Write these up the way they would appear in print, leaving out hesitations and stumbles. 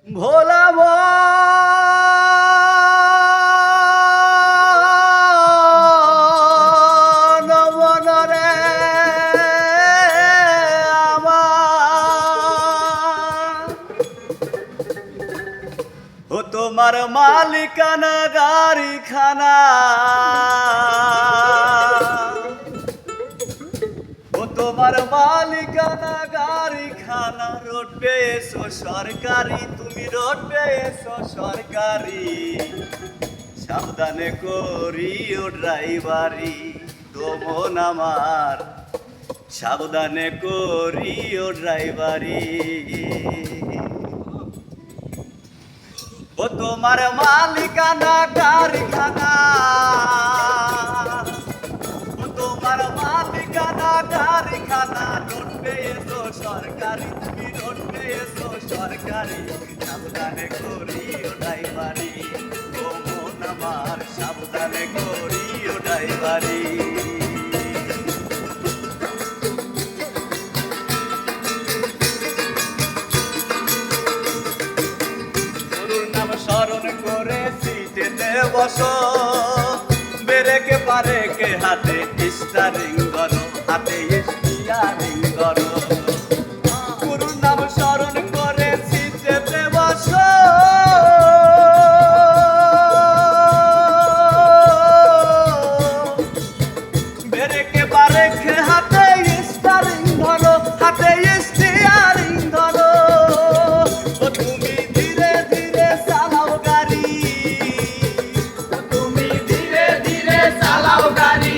ভোলা বনরে ও তোমার মালিকানা গাড়ি খানা ও তোমার মালিকানা গাড়ি খানা রোড পেয়েছো সরকারি তুমি রোড পেয়েছো সরকারি সাবধানে করিও ড্রাইভারি দমন আমার সাবধানে করিও ড্রাইভারি ও তোমার মালিকানা গাড়ি খানা ও তোমার মালিকানা গাড়ি খানা রোড পেয়েছো সরকারি তুমি রোড পেয়েছো সরকারি সাবধানে করিও ড্রাইভারি ও মন আমার সাবধানে করিও ড্রাইভারি স্মরণ করে সিটেতে বসো বেরেকে পারে কে হাতে স্টারিং ধরো হাতে স্টিয়ারিং ধরো গুরুর নাম স্মরণ করে সিটেতে বসো বেরেকে পারে কে হাতে স্টারিং ধরো হাতে স্টিয়ারিং ধরো ও তুমি ধীরে ধীরে চালাও গাড়ি ও তুমি ধীরে ধীরে চালাও গাড়ি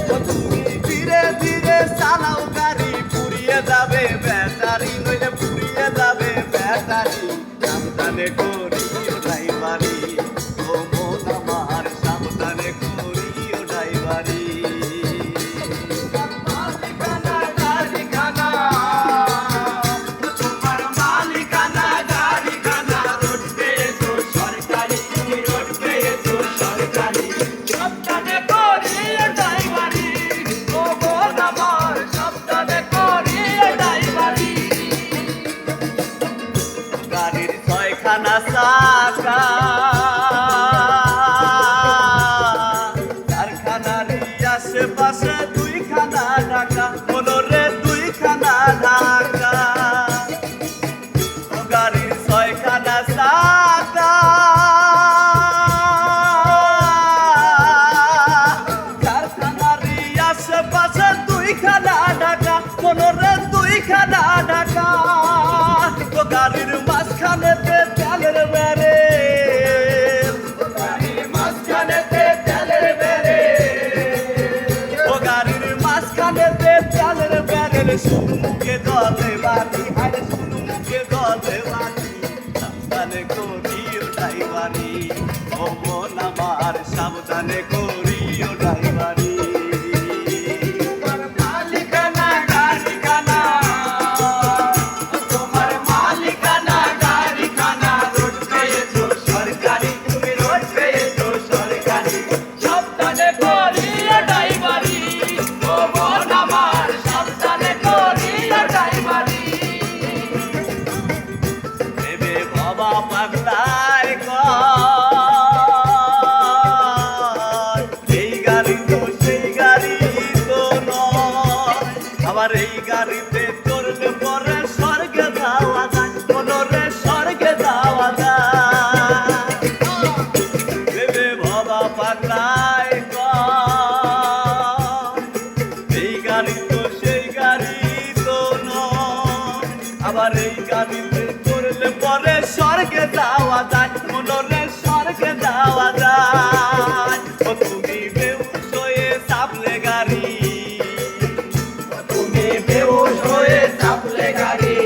ও তুমি ধীরে ধীরে চালাও গাড়ি পুড়িয়ে যাবে ব্যাটারি নইলে পুড়িয়ে যাবে ব্যাটারি সাবধানে করিও ড্রাইভারি ও মন আমার সাবধানে করিও ড্রাইভারি গাড়ির ছয়খানা চাকা কারখানার আশেপাশে দুইখানা ঢাকা মনোরে দুইখানা ঢাকা গাড়ির ছয়খানা চাকা কারখানার আশেপাশে দুইখানা ঢাকা মনোরে দুইখানা ঢাকা গাড়ির মাঝখানেতে তেলের বেড়ে গাড়ির মাঝখানেতে তেলের বেড়ে ও গাড়ির মাঝখানেতে তেলের বেড়ে শুধু মুখে জলে বাতি আরে শুধু মুখে জলে বাতি সাবধানে করিও ড্রাইভারি ও মন আমার সাবধানে করিও ড্রাইভারি পাগলায় এই গাড়ি তো সেই গাড়ি তো নয় আবার এই গাড়িতে চড়লে পরে স্বর্গে যাওয়া যায় মনরে স্বর্গে যাওয়া যায় ভেবে বাবা পাগলায় এই গাড়ি তো সেই গাড়ি তো নয় আবার এই গাড়িতে চড়লে পরে স্বর্গে যাওয়া যায় মনরে স্বর্গে যাওয়া যায় ও তুমি বেহুশ হয়ে চাপলে গাড়ি ও তুমি বেহুশ হয়ে চাপলে গাড়ি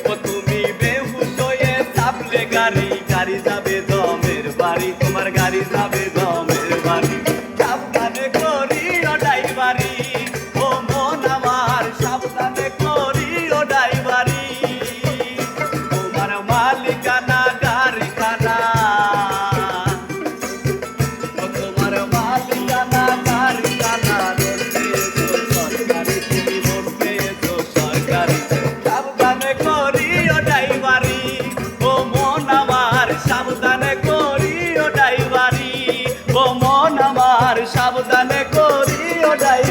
ও তুমি বেহুশ হয়ে চাপলে গাড়ি গাড়ি যাবে দমের বাড়ি তোমার গাড়ি যাবে দমের বাড়ি সাবধানে করিও ড্রাইভারি ও মন আমার সাবধানে করিও ড্রাইভারি মালিকানা গাড়ি খানা ও তোমার মালিকানা গাড়ি খানা রোড পেয়েছো সরকারি তুমি রোড পেয়েছো সরকারি সাবধানে করিও ডাই